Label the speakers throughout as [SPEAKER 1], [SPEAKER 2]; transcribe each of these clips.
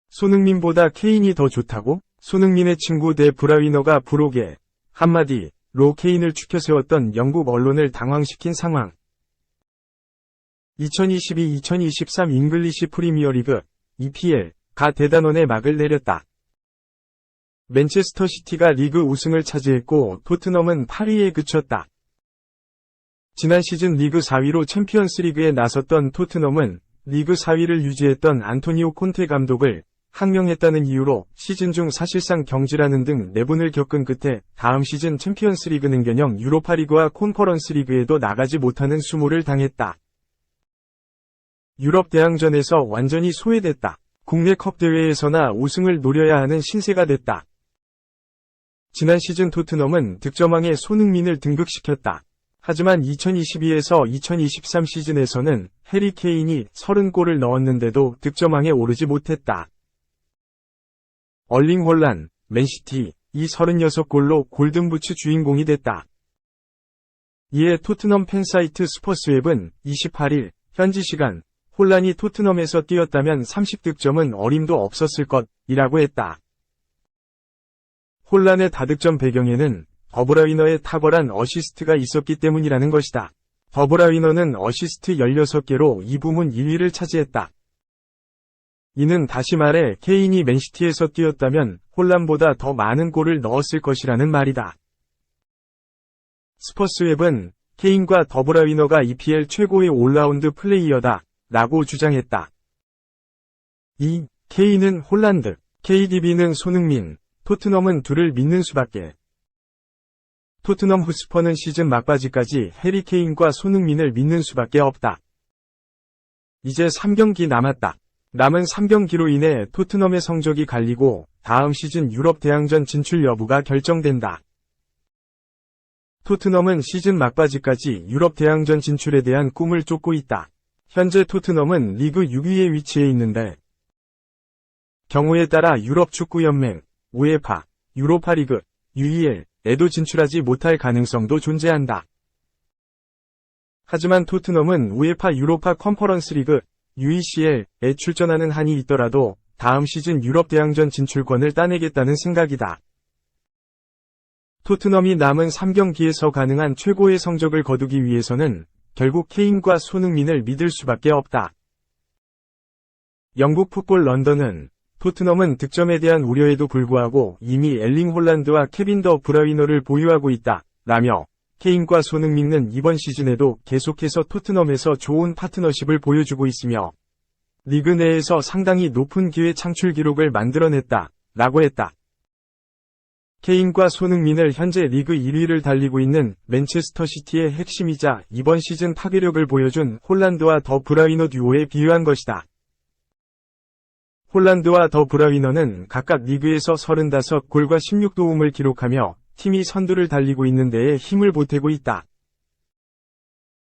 [SPEAKER 1] 손흥민보다 케인이 더 좋다고? 손흥민의 친구 데 브라위너가 브록에 한마디로 케인을 추켜 세웠던 영국 언론을 당황시킨 상황. 2022-2023 잉글리시 프리미어리그 EPL가 대단원의 막을 내렸다. 맨체스터 시티가 리그 우승을 차지했고 토트넘은 8위에 그쳤다. 지난 시즌 리그 4위로 챔피언스리그에 나섰던 토트넘은 리그 4위를 유지했던 안토니오 콘테 감독을 항명했다는 이유로 시즌 중 사실상 경질하는 등 내분을 겪은 끝에 다음 시즌 챔피언스리그 능가형 유로파리그와 콘퍼런스리그에도 나가지 못하는 수모를 당했다. 유럽 대항전에서 완전히 소외됐다. 국내 컵 대회에서나 우승을 노려야 하는 신세가 됐다. 지난 시즌 토트넘은 득점왕에 손흥민을 등극시켰다. 하지만 2022에서 2023 시즌에서는 해리 케인이 30골을 넣었는데도 득점왕에 오르지 못했다. 얼링 홀란, 맨시티, 이 36골로 골든부츠 주인공이 됐다. 이에 토트넘 팬사이트 스포츠웹은 28일 현지 시간 홀란이 토트넘에서 뛰었다면 30득점은 어림도 없었을 것이라고 했다. 홀란의 다득점 배경에는 더브라위너의 탁월한 어시스트가 있었기 때문이라는 것이다. 더브라위너는 어시스트 16개로 이 부문 1위를 차지했다. 이는 다시 말해 케인이 맨시티에서 뛰었다면 홀란보다 더 많은 골을 넣었을 것이라는 말이다. 스포츠웹은 케인과 더브라위너가 EPL 최고의 올라운드 플레이어다 라고 주장했다. 케인은 홀란드, KDB는 손흥민, 토트넘은 둘을 믿는 수밖에. 토트넘 후스퍼는 시즌 막바지까지 해리 케인과 손흥민을 믿는 수밖에 없다. 이제 3경기 남았다. 남은 3경기로 인해 토트넘의 성적이 갈리고 다음 시즌 유럽 대항전 진출 여부가 결정된다. 토트넘은 시즌 막바지까지 유럽 대항전 진출에 대한 꿈을 쫓고 있다. 현재 토트넘은 리그 6위에 위치해 있는데 경우에 따라 유럽 축구연맹, 우에파, 유로파리그, UEL에도 진출하지 못할 가능성도 존재한다. 하지만 토트넘은 우에파 유로파 컨퍼런스리그, UECL에 출전하는 한이 있더라도 다음 시즌 유럽 대항전 진출권을 따내겠다는 생각이다. 토트넘이 남은 3경기에서 가능한 최고의 성적을 거두기 위해서는 결국 케인과 손흥민을 믿을 수밖에 없다. 영국 풋볼 런던은 토트넘은 득점에 대한 우려에도 불구하고 이미 엘링 홀란드와 케빈 더 브라위너를 보유하고 있다 라며 케인과 손흥민은 이번 시즌에도 계속해서 토트넘에서 좋은 파트너십을 보여주고 있으며 리그 내에서 상당히 높은 기회 창출 기록을 만들어냈다 라고 했다. 케인과 손흥민을 현재 리그 1위를 달리고 있는 맨체스터 시티의 핵심이자 이번 시즌 파괴력을 보여준 홀란드와 더 브라위너 듀오에 비유한 것이다. 홀란드와 더 브라위너는 각각 리그에서 35골과 16도움을 기록하며 팀이 선두를 달리고 있는 데에 힘을 보태고 있다.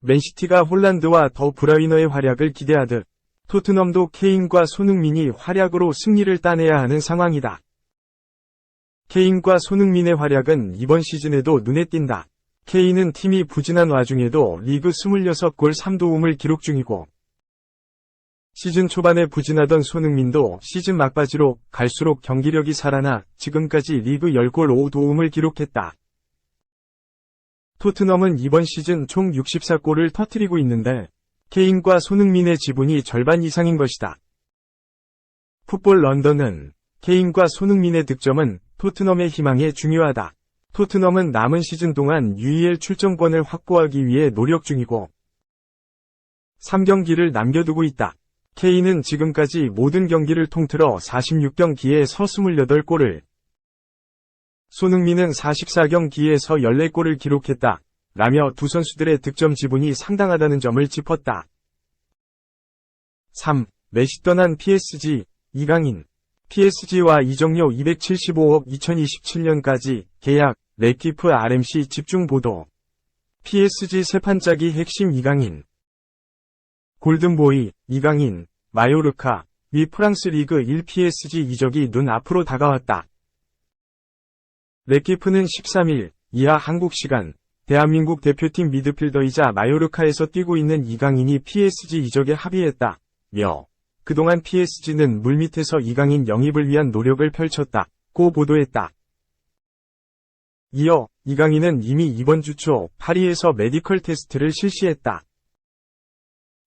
[SPEAKER 1] 맨시티가 홀란드와 더 브라위너의 활약을 기대하듯 토트넘도 케인과 손흥민이 활약으로 승리를 따내야 하는 상황이다. 케인과 손흥민의 활약은 이번 시즌에도 눈에 띈다. 케인은 팀이 부진한 와중에도 리그 26골 3도움을 기록 중이고 시즌 초반에 부진하던 손흥민도 시즌 막바지로 갈수록 경기력이 살아나 지금까지 리그 10골 5도움을 기록했다. 토트넘은 이번 시즌 총 64골을 터뜨리고 있는데 케인과 손흥민의 지분이 절반 이상인 것이다. 풋볼 런던은 케인과 손흥민의 득점은 토트넘의 희망에 중요하다. 토트넘은 남은 시즌 동안 UEL 출전권을 확보하기 위해 노력 중이고 3경기를 남겨두고 있다. 케인은 지금까지 모든 경기를 통틀어 46경기에서 28골을, 손흥민은 44경기에서 14골을 기록했다 라며 두 선수들의 득점 지분이 상당하다는 점을 짚었다. 3. 메시 떠난 PSG, 이강인. PSG와 이적료 275억 2027년까지 계약, 레키프 RMC 집중 보도. PSG 세판짜기 핵심 이강인. 골든보이, 이강인, 마요르카, 위 프랑스 리그 1 PSG 이적이 눈 앞으로 다가왔다. 레키프는 13일, 이하 한국 시간, 대한민국 대표팀 미드필더이자 마요르카에서 뛰고 있는 이강인이 PSG 이적에 합의했다며 그동안 PSG는 물밑에서 이강인 영입을 위한 노력을 펼쳤다고 보도했다. 이어 이강인은 이미 이번 주 초 파리에서 메디컬 테스트를 실시했다.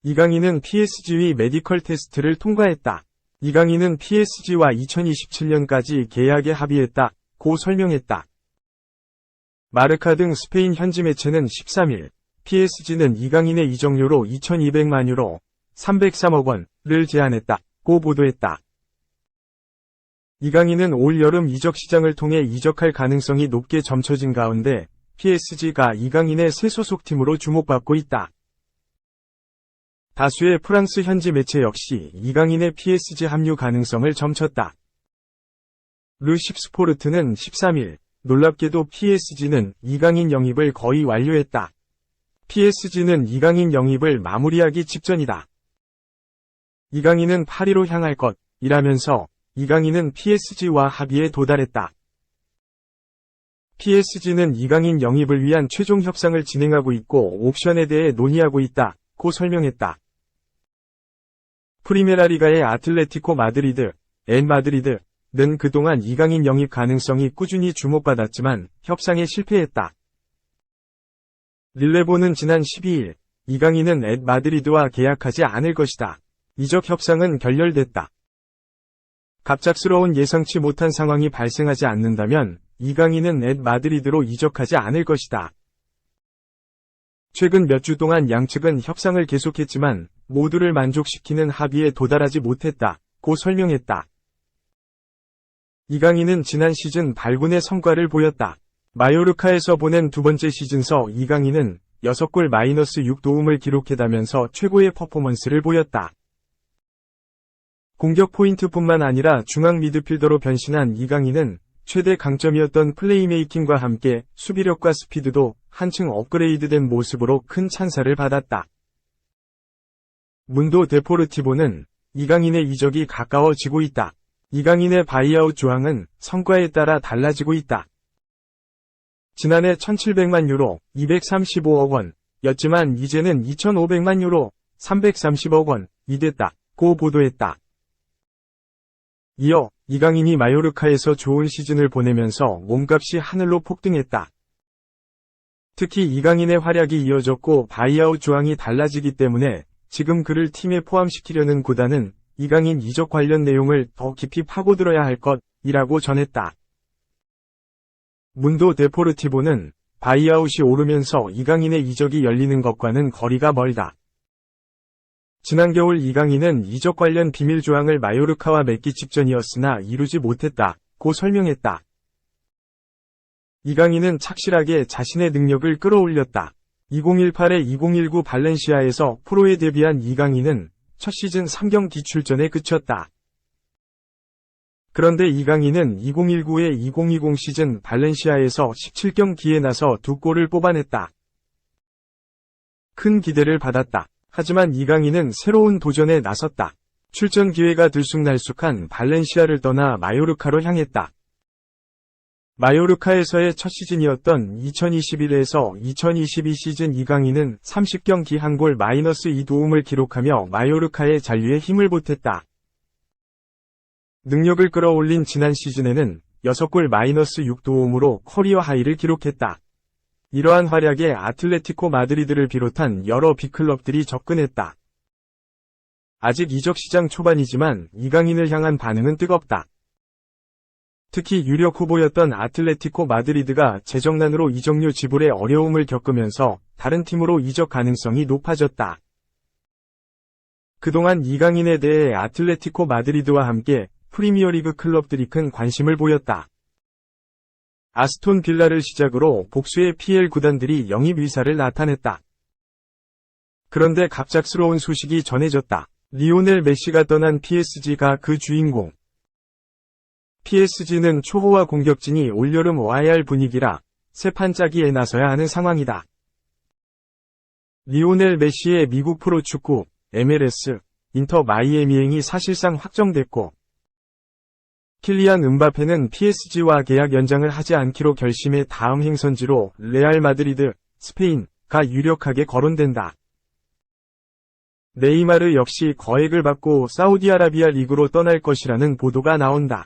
[SPEAKER 1] 이강인은 PSG의 메디컬 테스트를 통과했다. 이강인은 PSG와 2027년까지 계약에 합의했다고 설명했다. 마르카 등 스페인 현지 매체는 13일 PSG는 이강인의 이적료로 2,200만 유로 303억 원을 제안했다고 보도했다. 이강인은 올 여름 이적 시장을 통해 이적할 가능성이 높게 점쳐진 가운데 PSG가 이강인의 새 소속팀으로 주목받고 있다. 다수의 프랑스 현지 매체 역시 이강인의 PSG 합류 가능성을 점쳤다. 르십스포르트는 13일 놀랍게도 PSG는 이강인 영입을 거의 완료했다. PSG는 이강인 영입을 마무리하기 직전이다. 이강인은 파리로 향할 것이라면서 이강인은 PSG와 합의에 도달했다. PSG는 이강인 영입을 위한 최종 협상을 진행하고 있고 옵션에 대해 논의하고 있다고 설명했다. 프리메라리가의 아틀레티코 마드리드, 는 그동안 이강인 영입 가능성이 꾸준히 주목받았지만 협상에 실패했다. 릴레보는 지난 12일 이강인은 마드리드와 계약하지 않을 것이다. 이적 협상은 결렬됐다. 갑작스러운 예상치 못한 상황이 발생하지 않는다면 이강인은 마드리드로 이적하지 않을 것이다. 최근 몇 주 동안 양측은 협상을 계속했지만 모두를 만족시키는 합의에 도달하지 못했다고 설명했다. 이강인은 지난 시즌 발군의 성과를 보였다. 마요르카에서 보낸 두 번째 시즌서 이강인은 6골 -6도움을 기록해다면서 최고의 퍼포먼스를 보였다. 공격 포인트뿐만 아니라 중앙 미드필더로 변신한 이강인은 최대 강점이었던 플레이메이킹과 함께 수비력과 스피드도 한층 업그레이드된 모습으로 큰 찬사를 받았다. 문도 데포르티보는 이강인의 이적이 가까워지고 있다. 이강인의 바이아웃 조항은 성과에 따라 달라지고 있다. 지난해 1,700만 유로 235억 원이었지만 이제는 2,500만 유로 330억 원이 됐다고 보도했다. 이어 이강인이 마요르카에서 좋은 시즌을 보내면서 몸값이 하늘로 폭등했다. 특히 이강인의 활약이 이어졌고 바이아웃 조항이 달라지기 때문에 지금 그를 팀에 포함시키려는 구단은 이강인 이적 관련 내용을 더 깊이 파고들어야 할 것이라고 전했다. 문도 데포르티보는 바이아웃이 오르면서 이강인의 이적이 열리는 것과는 거리가 멀다. 지난 겨울 이강인은 이적 관련 비밀 조항을 마요르카와 맺기 직전이었으나 이루지 못했다고 설명했다. 이강인은 착실하게 자신의 능력을 끌어올렸다. 2018-2019 발렌시아에서 프로에 데뷔한 이강인은 첫 시즌 3경기 출전에 그쳤다. 그런데 이강인은 2019-2020 시즌 발렌시아에서 17경기에 나서 2골을 뽑아냈다. 큰 기대를 받았다. 하지만 이강인은 새로운 도전에 나섰다. 출전 기회가 들쑥날쑥한 발렌시아를 떠나 마요르카로 향했다. 마요르카에서의 첫 시즌이었던 2021에서 2022 시즌 이강인은 30경기 1골 -2도움을 기록하며 마요르카의 잔류에 힘을 보탰다. 능력을 끌어올린 지난 시즌에는 6골 -6도움으로 커리어 하이를 기록했다. 이러한 활약에 아틀레티코 마드리드를 비롯한 여러 빅클럽들이 접근했다. 아직 이적 시장 초반이지만 이강인을 향한 반응은 뜨겁다. 특히 유력 후보였던 아틀레티코 마드리드가 재정난으로 이적료 지불에 어려움을 겪으면서 다른 팀으로 이적 가능성이 높아졌다. 그동안 이강인에 대해 아틀레티코 마드리드와 함께 프리미어리그 클럽들이 큰 관심을 보였다. 아스톤 빌라를 시작으로 복수의 PL 구단들이 영입 의사를 나타냈다. 그런데 갑작스러운 소식이 전해졌다. 리오넬 메시가 떠난 PSG가 그 주인공. PSG는 초호화 공격진이 올여름 와야 할 분위기라 새 판짜기에 나서야 하는 상황이다. 리오넬 메시의 미국 프로축구 MLS 인터 마이애미행이 사실상 확정됐고 킬리안 음바페는 PSG와 계약 연장을 하지 않기로 결심해 다음 행선지로 레알 마드리드 스페인가 유력하게 거론된다. 네이마르 역시 거액을 받고 사우디아라비아 리그로 떠날 것이라는 보도가 나온다.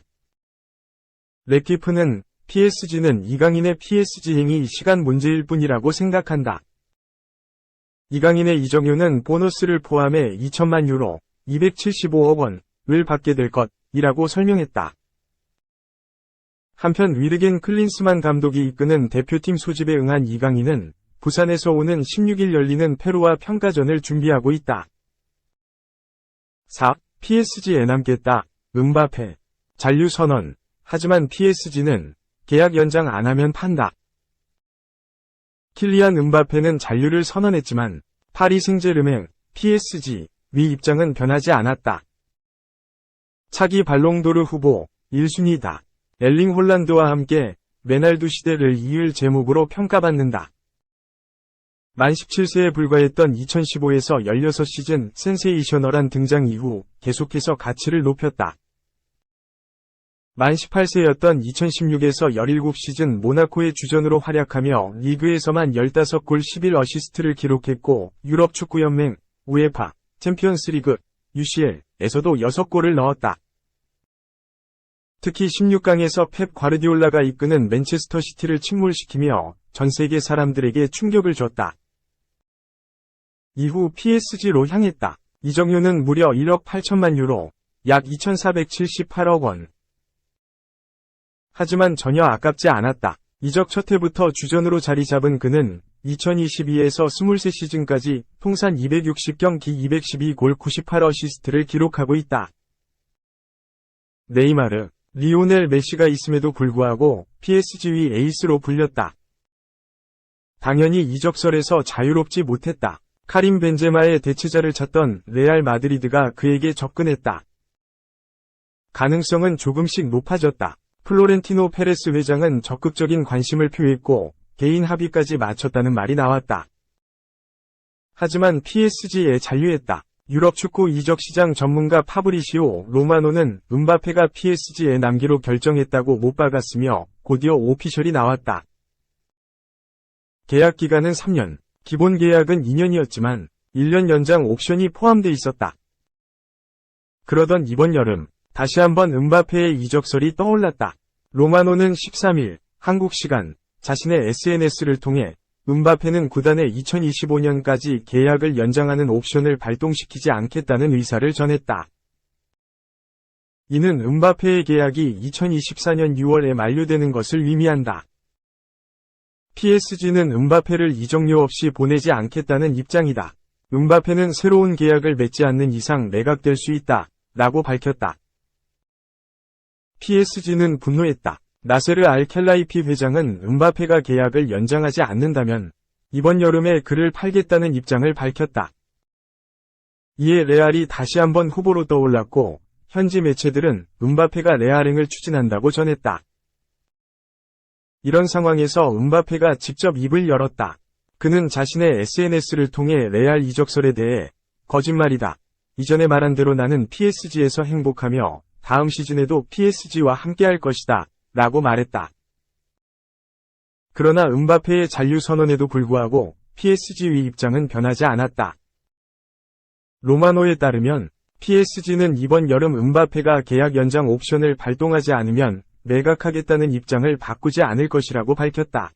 [SPEAKER 1] 레키프는 PSG는 이강인의 PSG 행위 시간 문제일 뿐이라고 생각한다. 이강인의 이적료는 보너스를 포함해 2천만 유로, 275억 원을 받게 될 것이라고 설명했다. 한편 위르겐 클린스만 감독이 이끄는 대표팀 소집에 응한 이강인은 부산에서 오는 16일 열리는 페루와 평가전을 준비하고 있다. 4. PSG에 남겠다. 음바페. 잔류 선언. 하지만 PSG는 계약 연장 안 하면 판다. 킬리안 음바페는 잔류를 선언했지만 파리 생제르맹, PSG 위 입장은 변하지 않았다. 차기 발롱도르 후보 1순위다. 엘링 홀란드와 함께 메날두 시대를 이을 제목으로 평가받는다. 만 17세에 불과했던 2015에서 16시즌 센세이셔널한 등장 이후 계속해서 가치를 높였다. 만 18세였던 2016에서 17시즌 모나코의 주전으로 활약하며 리그에서만 15골 11어시스트를 기록했고 유럽 축구연맹, 우에파, 챔피언스리그, UCL에서도 6골을 넣었다. 특히 16강에서 펩 과르디올라가 이끄는 맨체스터 시티를 침몰시키며 전 세계 사람들에게 충격을 줬다. 이후 PSG로 향했다. 이적료는 무려 1억 8천만 유로, 약 2,478억 원. 하지만 전혀 아깝지 않았다. 이적 첫 해부터 주전으로 자리 잡은 그는 2022에서 23시즌까지 통산 260경기 212골 98어시스트를 기록하고 있다. 네이마르, 리오넬 메시가 있음에도 불구하고 PSG의 에이스로 불렸다. 당연히 이적설에서 자유롭지 못했다. 카림 벤제마의 대체자를 찾던 레알 마드리드가 그에게 접근했다. 가능성은 조금씩 높아졌다. 플로렌티노 페레스 회장은 적극적인 관심을 표했고 개인 합의까지 마쳤다는 말이 나왔다. 하지만 PSG에 잔류했다. 유럽 축구 이적 시장 전문가 파브리시오 로마노는 음바페가 PSG에 남기로 결정했다고 못 박았으며 곧이어 오피셜이 나왔다. 계약 기간은 3년, 기본 계약은 2년이었지만 1년 연장 옵션이 포함돼 있었다. 그러던 이번 여름 다시 한번 음바페의 이적설이 떠올랐다. 로마노는 13일 한국 시간 자신의 SNS를 통해 음바페는 구단에 2025년까지 계약을 연장하는 옵션을 발동시키지 않겠다는 의사를 전했다. 이는 음바페의 계약이 2024년 6월에 만료되는 것을 의미한다. PSG는 음바페를 이적료 없이 보내지 않겠다는 입장이다. 음바페는 새로운 계약을 맺지 않는 이상 매각될 수 있다. 라고 밝혔다. PSG는 분노했다. 나세르 알켈라이피 회장은 음바페가 계약을 연장하지 않는다면 이번 여름에 그를 팔겠다는 입장을 밝혔다. 이에 레알이 다시 한번 후보로 떠올랐고 현지 매체들은 음바페가 레알행을 추진한다고 전했다. 이런 상황에서 음바페가 직접 입을 열었다. 그는 자신의 SNS를 통해 레알 이적설에 대해 거짓말이다. 이전에 말한 대로 나는 PSG에서 행복하며 다음 시즌에도 PSG와 함께할 것이다. 라고 말했다. 그러나 음바페의 잔류 선언에도 불구하고 PSG의 입장은 변하지 않았다. 로마노에 따르면 PSG는 이번 여름 음바페가 계약 연장 옵션을 발동하지 않으면 매각하겠다는 입장을 바꾸지 않을 것이라고 밝혔다.